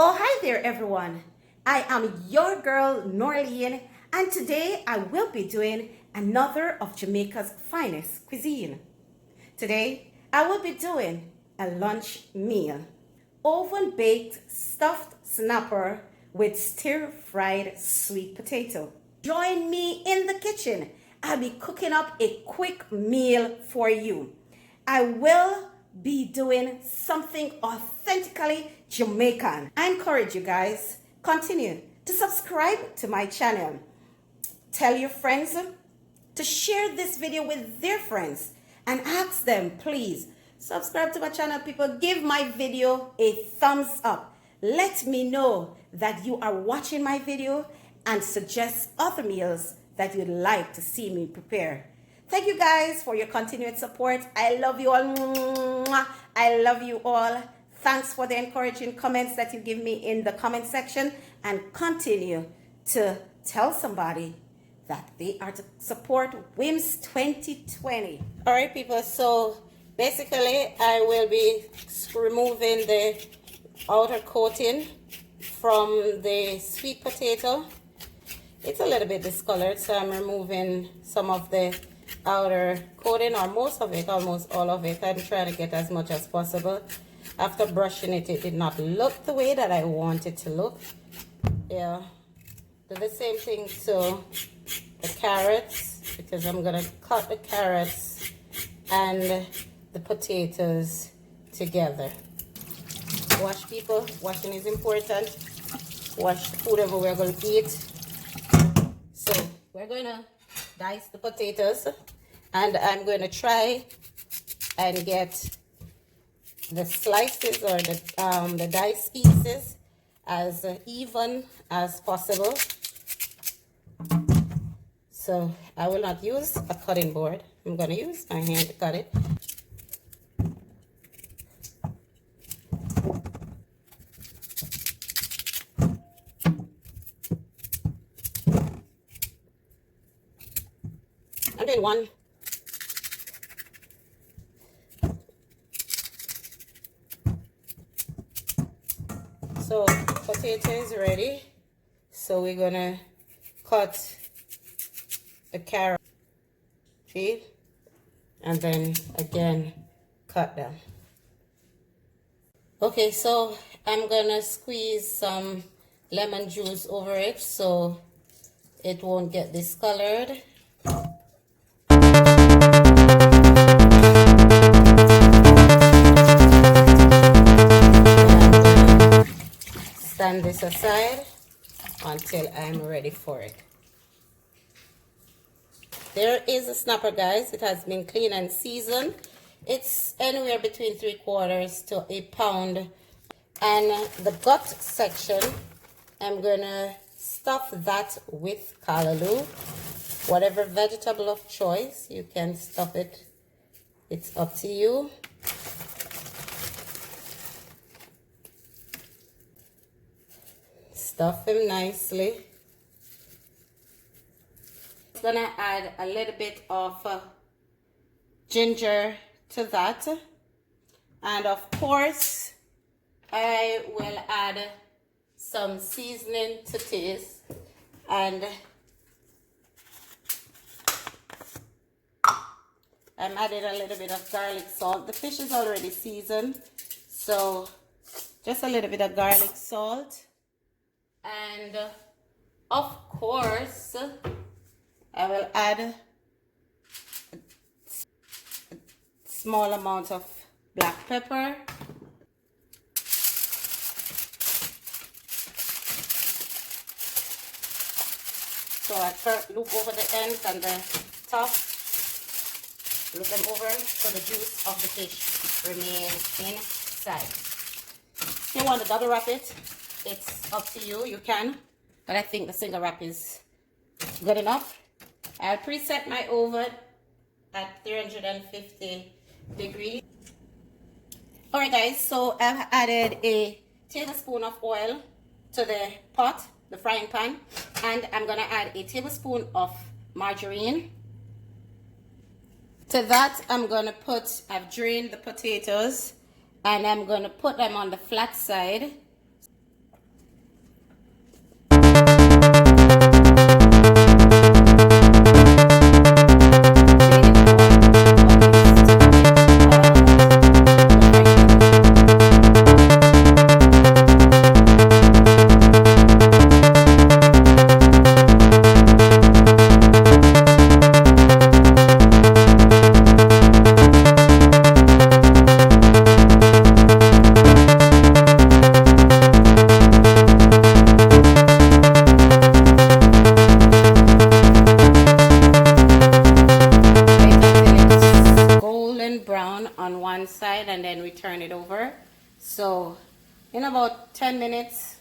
Oh, hi there, everyone. I am your girl, Norleen, and today I will be doing another of Jamaica's finest cuisine. Today, I will be doing a lunch meal. Oven-baked stuffed snapper with stir-fried sweet potato. Join me in the kitchen. I'll be cooking up a quick meal for you. I will be doing something authentically Jamaican. I encourage you guys, continue to subscribe to my channel. Tell your friends to share this video with their friends and ask them, please, subscribe to my channel, people. Give my video a thumbs up. Let me know that you are watching my video and suggest other meals that you'd like to see me prepare. Thank you guys for your continued support. I love you all. I love you all. Thanks for the encouraging comments that you give me in the comment section, and continue to tell somebody that they are to support WIMS 2020. All right, people. So basically, I will be removing the outer coating from the sweet potato. It's a little bit discolored, so I'm removing some of the outer coating, or most of it, almost all of it. I'm trying to get as much as possible. After brushing it, it did not look the way that I want it to look. Yeah. Do the same thing to the carrots, because I'm gonna cut the carrots and the potatoes together. Wash, people. Washing is important. Wash the food ever we're going to eat. So we're going to dice the potatoes, and I'm going to try and get the slices, or the diced pieces, as even as possible. So I will not use a cutting board. I'm going to use my hand to cut it. I'm doing one. So potato is ready. So we're gonna cut the carrot, see, and then again cut them. Okay, so I'm gonna squeeze some lemon juice over it so it won't get discolored. Stand this aside until I'm ready for it. There is a snapper, guys. It has been cleaned and seasoned. It's anywhere between 3/4 to a pound. And the gut section, I'm gonna stuff that with callaloo. Whatever vegetable of choice, you can stuff it. It's up to you. Stuff them nicely. I'm gonna add a little bit of ginger to that, and of course I will add some seasoning to taste, and I'm adding a little bit of garlic salt. The fish is already seasoned, so just a little bit of garlic salt. And of course, I will add a small amount of black pepper. So I first loop over the ends and the top. Loop them over so the juice of the fish remains inside. If you want to double wrap it, it's up to you. You can, but I think the single wrap is good enough. I'll preset my oven at 350 degrees. All right, guys. So I've added a tablespoon of oil to the pot, the frying pan, and I'm gonna add a tablespoon of margarine. To that, I've drained the potatoes, and I'm gonna put them on the flat side. brown on one side and then we turn it over. So in about 10 minutes,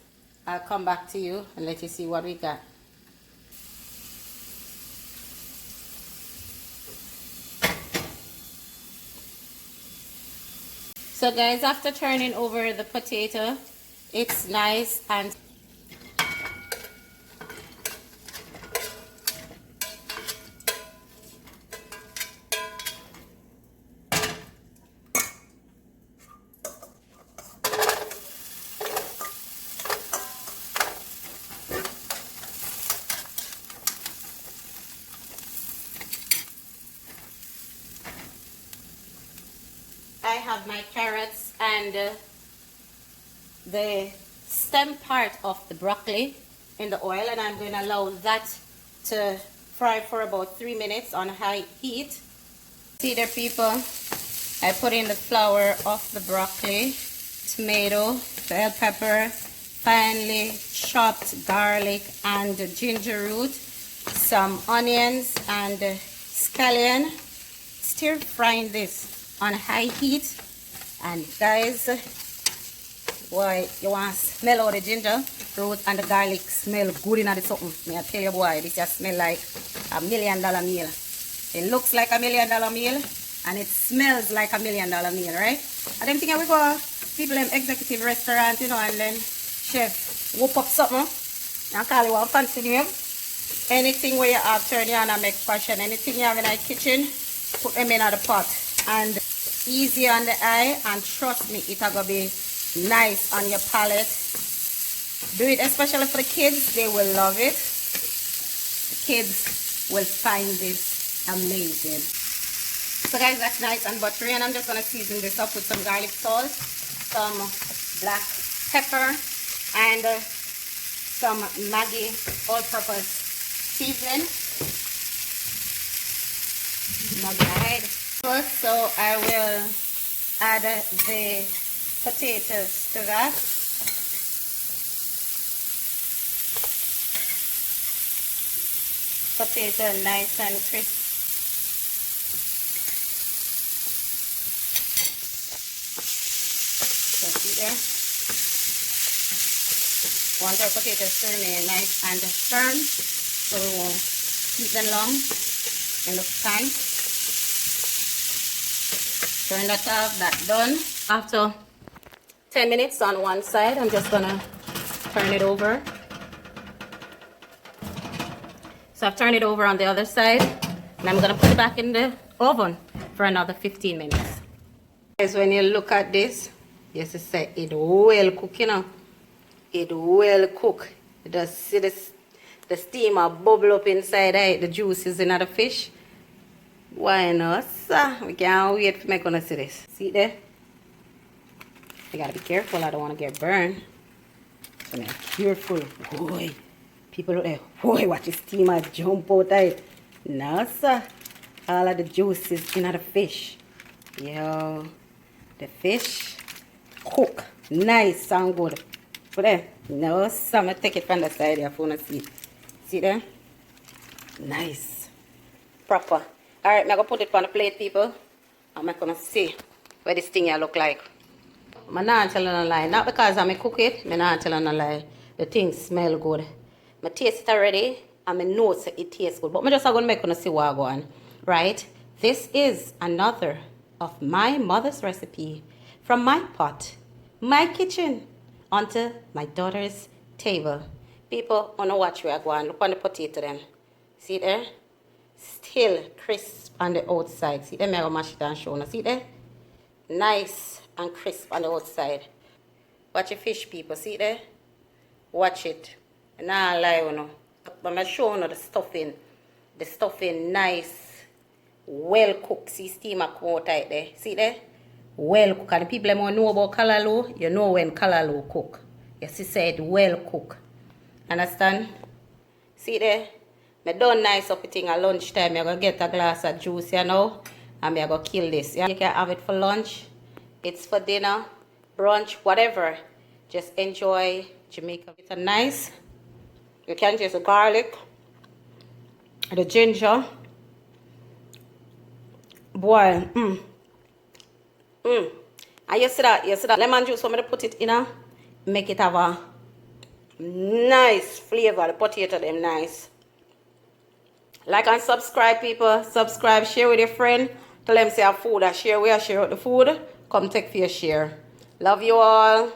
I'll come back to you and let you see what we got. So guys, after turning over the potato, it's nice and I have my carrots and the stem part of the broccoli in the oil, and I'm going to allow that to fry for about 3 minutes on high heat. See there, people, I put in the flour of the broccoli, tomato, bell pepper, finely chopped garlic and ginger root, some onions and scallion. Stir frying this on high heat, and guys, boy, you want to smell all the ginger root and the garlic smell good in the something. Me I tell you, boy, this just smell like $1 million meal. It looks like $1 million meal and it smells like $1 million meal, right? And them thing we go people in executive restaurant, you know, and then chef whoop up something and call it one fancy name. Anything where you have turn on and make fashion, anything you have in the kitchen, put them in the pot. And easy on the eye, and trust me, it's gonna be nice on your palate. Do it especially for the kids, they will love it. The kids will find this amazing. So guys, that's nice and buttery, and I'm just gonna season this up with some garlic salt, some black pepper, and some Maggi all-purpose seasoning. So I will add the potatoes to that. Potato nice and crisp. So see there. Want our potatoes to remain nice and firm, so we won't keep them long in the pan. Turn that off, that's done. After 10 minutes on one side, I'm just gonna turn it over. So I've turned it over on the other side, and I'm gonna put it back in the oven for another 15 minutes. Guys, when you look at this, yes, it say it well cook, you know. It well cook. You just see the steamer bubble up inside, the juices in the fish. Why not, sir? We can't wait for me to see this. See there? You gotta be careful, I don't want to get burned. So I'm careful. Boy, people out there, boy, watch the steamer jump out of it. No, sir. All of the juices in the fish. Yo, the fish cook nice and good. But then, no, sir, I'm gonna take it from the side here if you want to see it. See there? Nice. Proper. Alright, I'm going to put it on the plate, people. I'm going to see what this thing here look like. I'm not telling a lie. Not because I cook it, I'm not telling a lie. The thing smell good. I taste it already, and I know it tastes good. But I'm just going to make you see what I go on. Right? This is another of my mother's recipe from my pot, my kitchen, onto my daughter's table. People, want to watch where I go on. Look on the potato then. See there? Still crisp on the outside. See them, I'm going to mash it and show you. See there? Nice and crisp on the outside. Watch your fish, people. See there? Watch it. Nah, lie, you know. I'm going to show you the stuffing. The stuffing nice, well cooked. See steamer come out right there. See there? Well cooked. And the people who know about callaloo, you know when callaloo cook. Yes, he said well cooked. Understand? See there? I done nice up eating at lunchtime. I'm going to get a glass of juice, you know, and I'm going to kill this. Yeah? You can have it for lunch. It's for dinner, brunch, whatever. Just enjoy Jamaica. It's a nice. You can use the garlic, the ginger. Boy, And you see that lemon juice, I'm going to put it in, make it have a nice flavor. The potato them nice. Like and subscribe, people. Subscribe, share with your friend. Tell them say a food, I share with the food. Come take for your share. Love you all.